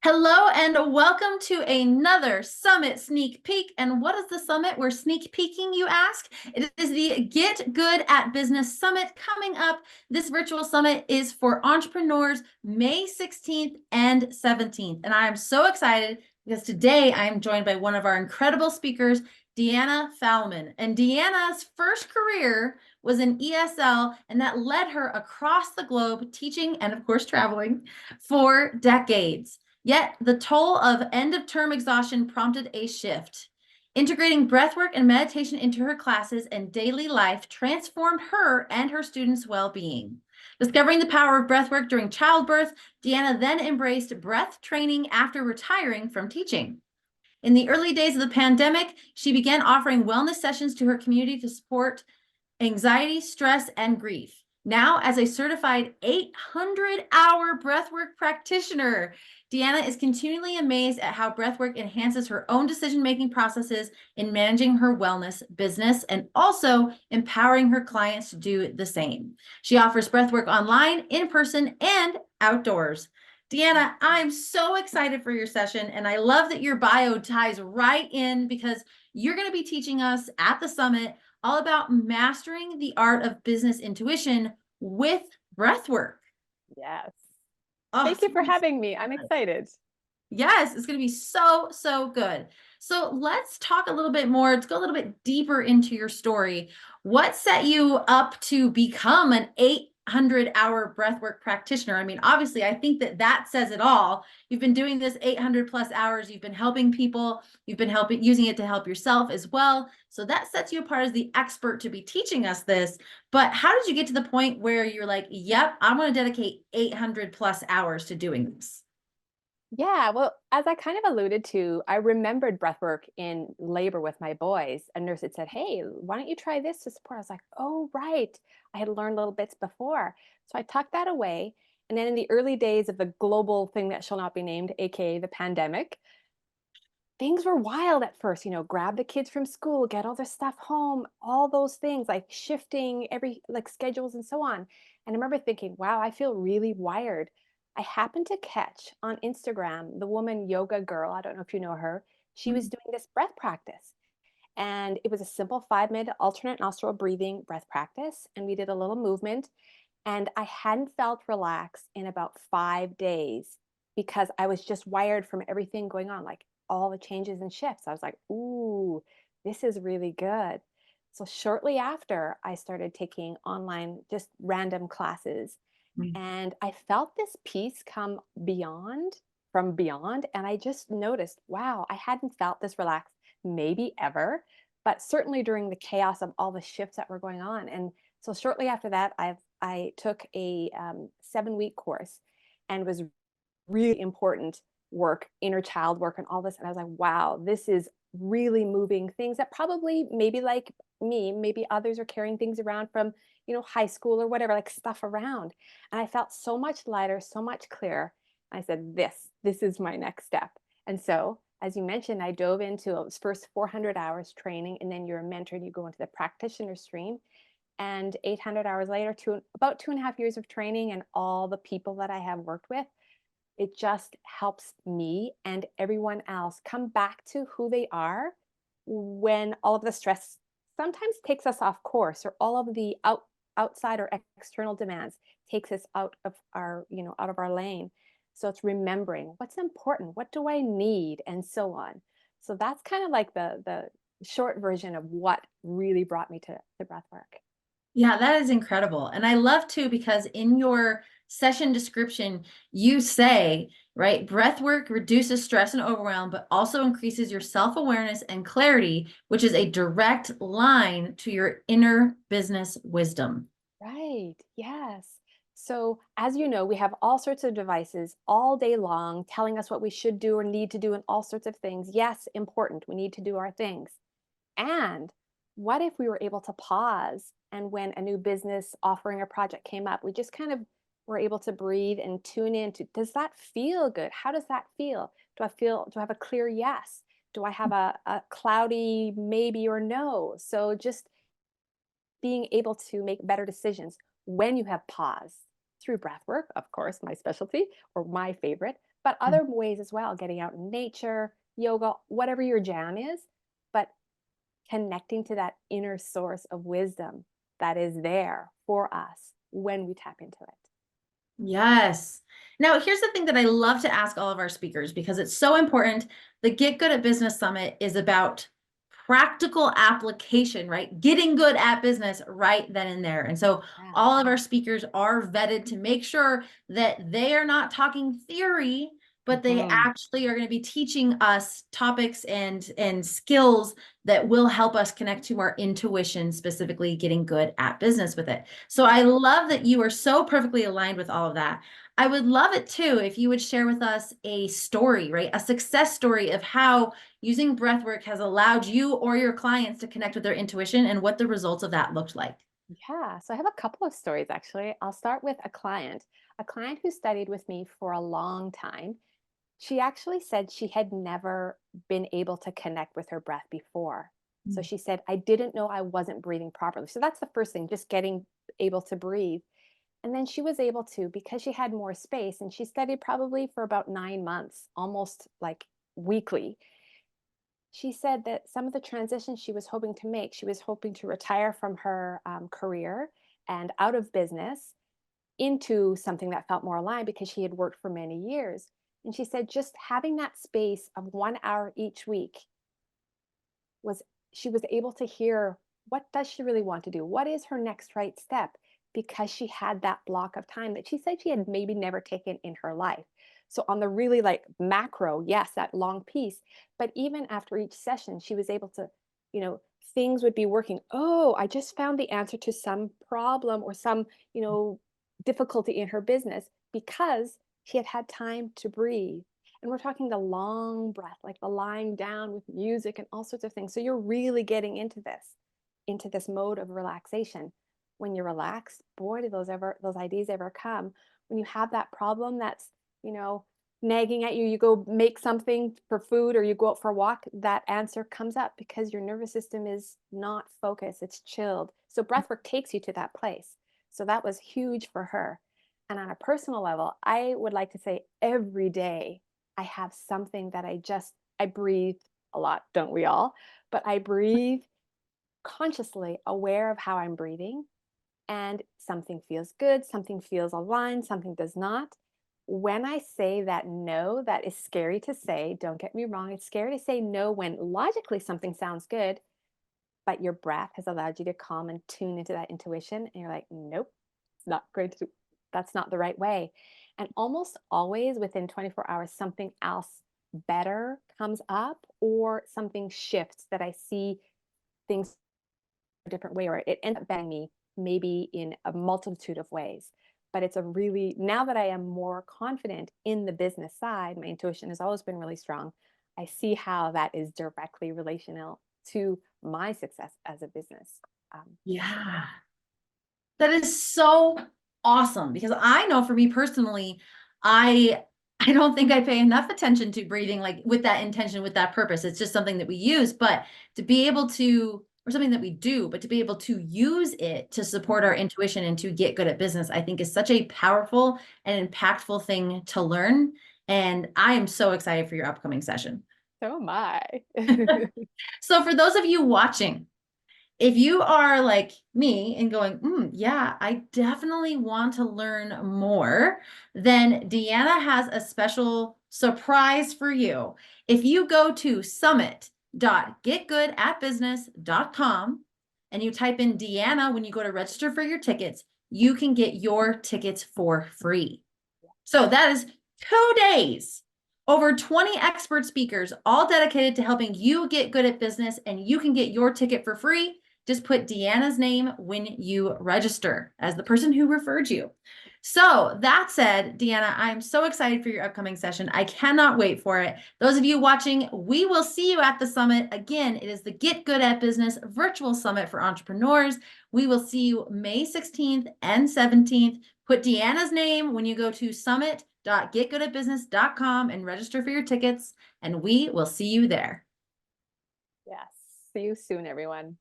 Hello and welcome to another Summit Sneak Peek. And what is the summit we're sneak peeking, you ask? It is the Get Good at Business Summit coming up. This virtual summit is for entrepreneurs May 16th and 17th. And I am so excited because today I am joined by one of our incredible speakers, Deanna Fahlman. And Deanna's first career was in ESL, and that led her across the globe teaching and, of course, traveling for decades. Yet the toll of end-of-term exhaustion prompted a shift. Integrating breathwork and meditation into her classes and daily life transformed her and her students' well-being. Discovering the power of breathwork during childbirth, Deanna then embraced breath training after retiring from teaching. In the early days of the pandemic, she began offering wellness sessions to her community to support anxiety, stress, and grief. Now, as a certified 800-hour breathwork practitioner, Deanna is continually amazed at how breathwork enhances her own decision-making processes in managing her wellness business and also empowering her clients to do the same. She offers breathwork online, in person, and outdoors. Deanna, I'm so excited for your session, and I love that your bio ties right in because you're going to be teaching us at the summit all about mastering the art of business intuition with breathwork. Yes. Oh, Thank you for having me. I'm excited. yes, it's going to be so, so good. So let's talk a little bit more. Let's go a little bit deeper into your story. What set you up to become an 800-hour breathwork practitioner? I mean, obviously, I think that says it all. You've been doing this 800 plus hours. You've been helping people. You've been using it to help yourself as well. So that sets you apart as the expert to be teaching us this. But how did you get to the point where you're like, yep, I'm going to dedicate 800 plus hours to doing this? Yeah, well, as I kind of alluded to, I remembered breathwork in labor with my boys. A nurse had said, "Hey, why don't you try this to support?" I was like, "Oh, right." I had learned little bits before. So I tucked that away. And then in the early days of the global thing that shall not be named, aka the pandemic, things were wild at first, grab the kids from school, get all their stuff home, all those things like shifting every like schedules and so on. And I remember thinking, wow, I feel really wired. I happened to catch on Instagram the woman Yoga Girl. I don't know if you know her. She was doing this breath practice. And it was a simple 5-minute alternate nostril breathing breath practice. And we did a little movement. And I hadn't felt relaxed in about 5 days because I was just wired from everything going on, like all the changes and shifts. I was like, ooh, this is really good. So shortly after, I started taking online, just random classes. And I felt this peace come from beyond. And I just noticed, wow, I hadn't felt this relaxed maybe ever, but certainly during the chaos of all the shifts that were going on. And so shortly after that, I took a 7-week course and was really important work, inner child work, and all this. And I was like, wow, this is really moving things that probably maybe like me, maybe others are carrying things around from, high school or whatever, like stuff around. And I felt so much lighter, so much clearer. I said, this is my next step. And so, as you mentioned, I dove into those first 400 hours training, and then you're a mentor and you go into the practitioner stream. And 800 hours later, about 2.5 years of training and all the people that I have worked with, it just helps me and everyone else come back to who they are when all of the stress sometimes takes us off course, or all of the outside or external demands takes us out of our lane. So it's remembering what's important, what do I need, and so on. So that's kind of like the short version of what really brought me to the breath work. Yeah, that is incredible. And I love too, because in your session description, you say, right, breath work reduces stress and overwhelm, but also increases your self-awareness and clarity, which is a direct line to your inner business wisdom. Right. Yes. So, as you know, we have all sorts of devices all day long telling us what we should do or need to do and all sorts of things. Yes, important. We need to do our things. And what if we were able to pause, and when a new business offering or project came up, we just kind of were able to breathe and tune in to, does that feel good? How does that feel? Do I have a clear yes? Do I have a cloudy maybe or no? So just being able to make better decisions when you have pause. through breath work, of course, my specialty or my favorite, but other ways as well, getting out in nature, yoga, whatever your jam is, but connecting to that inner source of wisdom that is there for us when we tap into it. Yes. Now, here's the thing that I love to ask all of our speakers because it's so important. The Get Good at Business Summit is about practical application, right? Getting good at business right then and there. And so Yeah. all of our speakers are vetted to make sure that they are not talking theory, but they Mhm. actually are going to be teaching us topics and skills that will help us connect to our intuition, specifically getting good at business with it. So I love that you are so perfectly aligned with all of that. I would love it too if you would share with us a story, right? A success story of how using breathwork has allowed you or your clients to connect with their intuition and what the results of that looked like. Yeah, so I have a couple of stories actually. I'll start with a client who studied with me for a long time. She actually said she had never been able to connect with her breath before. So Mm. she said, I didn't know I wasn't breathing properly. So that's the first thing, just getting able to breathe. And then she was able to, because she had more space, and she studied probably for about 9 months, almost like weekly. She said that some of the transitions she was hoping to make, she was hoping to retire from her career and out of business into something that felt more aligned because she had worked for many years. And she said just having that space of 1 hour each week was, she was able to hear what does she really want to do? What is her next right step? Because she had that block of time that she said she had maybe never taken in her life. So on the really like macro, yes, that long piece, but even after each session, she was able to, you know, things would be working. Oh, I just found the answer to some problem or some, you know, difficulty in her business because she had had time to breathe. And we're talking the long breath, like the lying down with music and all sorts of things. So you're really getting into this mode of relaxation. When you relax, boy, do those ideas ever come. When you have that problem that's, you know, nagging at you, you go make something for food or you go out for a walk, that answer comes up because your nervous system is not focused, it's chilled. So breathwork takes you to that place. So that was huge for her. And on a personal level, I would like to say every day I have something that I breathe a lot, don't we all? But I breathe consciously aware of how I'm breathing, and something feels good, something feels aligned, something does not. When I say that no, that is scary to say. Don't get me wrong. It's scary to say no when logically something sounds good, but your breath has allowed you to calm and tune into that intuition. And you're like, nope, it's not going to, that's not the right way. And almost always within 24 hours, something else better comes up or something shifts that I see things a different way, or it ends up being me maybe in a multitude of ways. But it's a really, now that I am more confident in the business side, my intuition has always been really strong. I see how that is directly relational to my success as a business. Person. Yeah. That is so awesome because I know for me personally, I I don't think I pay enough attention to breathing like with that intention, with that purpose. It's just something that we use, but to be able to, or something that we do, but to be able to use it to support our intuition and to get good at business, I think is such a powerful and impactful thing to learn. And I am so excited for your upcoming session. So am I. So for those of you watching, if you are like me and going, yeah, I definitely want to learn more, then Deanna has a special surprise for you. If you go to summit.getgoodatbusiness.com and you type in Deanna when you go to register for your tickets, you can get your tickets for free. So that is 2 days, over 20 expert speakers, all dedicated to helping you get good at business, and you can get your ticket for free. Just put Deanna's name when you register as the person who referred you. So that said, Deanna, I'm so excited for your upcoming session. I cannot wait for it. Those of you watching, we will see you at the summit. Again, it is the Get Good at Business Virtual Summit for Entrepreneurs. We will see you May 16th and 17th. Put Deanna's name when you go to summit.getgoodatbusiness.com and register for your tickets, and we will see you there. Yes. See you soon, everyone.